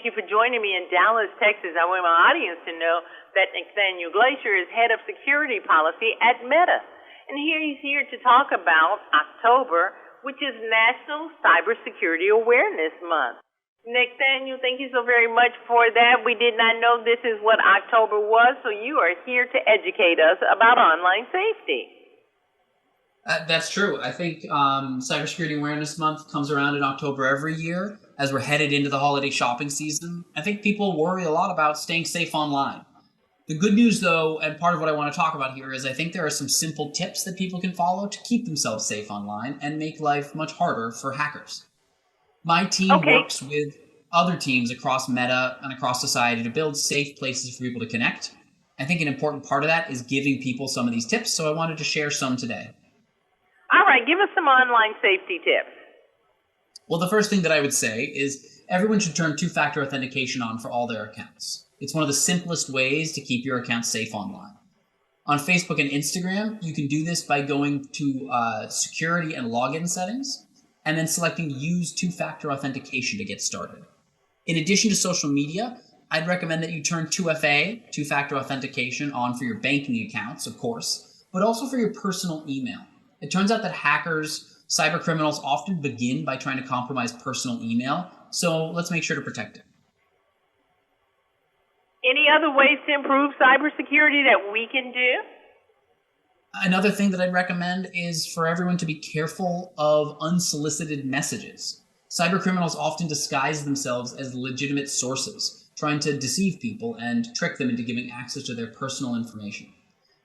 thank you for joining me in Dallas, Texas. I want my audience to know that Nathaniel Glacier is head of security policy at Meta. And here he's here to talk about October, which is National Cybersecurity Awareness Month. Nathaniel, thank you so very much for that. We did not know this is what October was, so you are here to educate us about online safety. That's true. I think Cybersecurity Awareness Month comes around in October every year as we're headed into the holiday shopping season. I think people worry a lot about staying safe online. The good news, though, and part of what I want to talk about here is I think there are some simple tips that people can follow to keep themselves safe online and make life much harder for hackers. My team works with other teams across Meta and across society to build safe places for people to connect. I think an important part of that is giving people some of these tips, so I wanted to share some today. All right, give us some online safety tips. Well, the first thing that I would say is everyone should turn two-factor authentication on for all their accounts. It's one of the simplest ways to keep your account safe online. On Facebook and Instagram, you can do this by going to security and login settings, and then selecting Use Two-Factor Authentication to get started. In addition to social media, I'd recommend that you turn 2FA, Two-Factor Authentication, on for your banking accounts, of course, but also for your personal email. It turns out that hackers, cyber criminals often begin by trying to compromise personal email, so let's make sure to protect it. Any other ways to improve cybersecurity that we can do? Another thing that I'd recommend is for everyone to be careful of unsolicited messages. Cyber criminals often disguise themselves as legitimate sources, trying to deceive people and trick them into giving access to their personal information.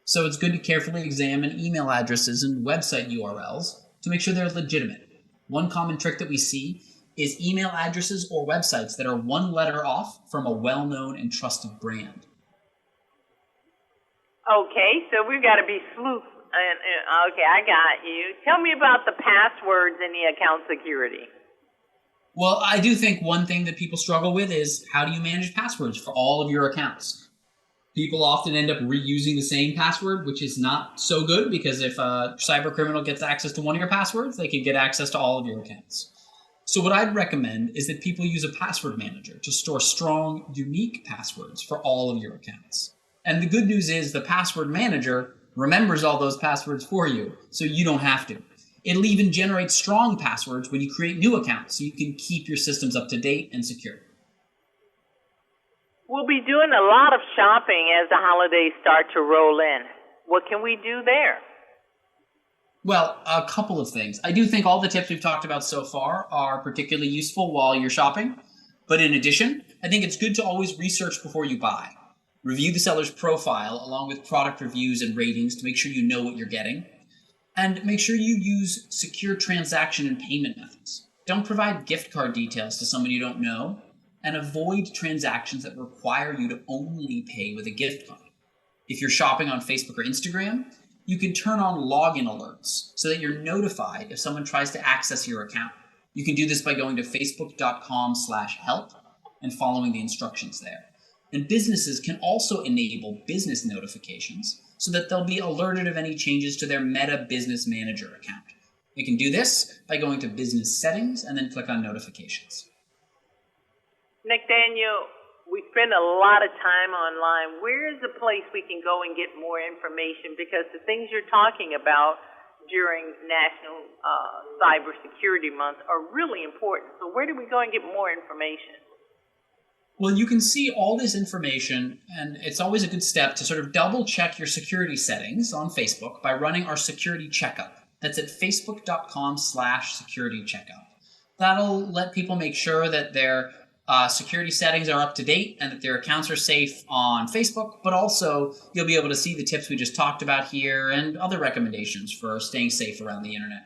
So it's good to carefully examine email addresses and website URLs to make sure they're legitimate. One common trick that we see is email addresses or websites that are one letter off from a well-known and trusted brand. Okay, so we've got to be sleuth. Okay, I got you. Tell me about the passwords in the account security. Well, I do think one thing that people struggle with is how do you manage passwords for all of your accounts? People often end up reusing the same password, which is not so good because if a cyber criminal gets access to one of your passwords, they can get access to all of your accounts. So what I'd recommend is that people use a password manager to store strong, unique passwords for all of your accounts. And the good news is the password manager remembers all those passwords for you, so you don't have to. It'll even generate strong passwords when you create new accounts, so you can keep your systems up to date and secure. We'll be doing a lot of shopping as the holidays start to roll in. What can we do there? Well, a couple of things. I do think all the tips we've talked about so far are particularly useful while you're shopping. But in addition, I think it's good to always research before you buy. Review the seller's profile along with product reviews and ratings to make sure you know what you're getting. And make sure you use secure transaction and payment methods. Don't provide gift card details to someone you don't know. And avoid transactions that require you to only pay with a gift card. If you're shopping on Facebook or Instagram, you can turn on login alerts so that you're notified if someone tries to access your account. You can do this by going to facebook.com/help and following the instructions there. And businesses can also enable business notifications so that they'll be alerted of any changes to their Meta Business Manager account. They can do this by going to Business Settings and then click on Notifications. Nathaniel, we spend a lot of time online. Where is a place we can go and get more information? Because the things you're talking about during National Cybersecurity Month are really important. So where do we go and get more information? Well, you can see all this information, and it's always a good step to sort of double check your security settings on Facebook by running our security checkup. That's at facebook.com/security checkup. That'll let people make sure that their security settings are up to date and that their accounts are safe on Facebook, but also you'll be able to see the tips we just talked about here and other recommendations for staying safe around the internet.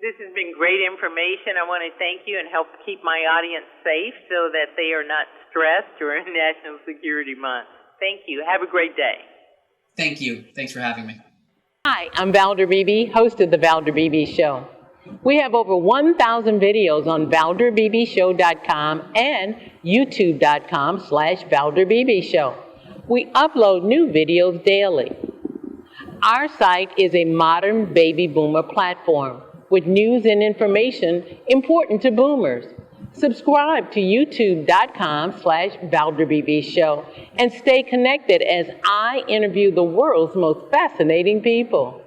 This has been great information. I want to thank you and help keep my audience safe so that they are not stressed during National Security Month. Thank you. Have a great day. Thank you. Thanks for having me. Hi, I'm Valder Beebe, host of The Valder Beebe Show. We have over 1,000 videos on ValderBeebeShow.com and YouTube.com/ValderBeebeShow. We upload new videos daily. Our site is a modern baby boomer platform with news and information important to boomers. Subscribe to youtube.com/ValderBB Show and stay connected as I interview the world's most fascinating people.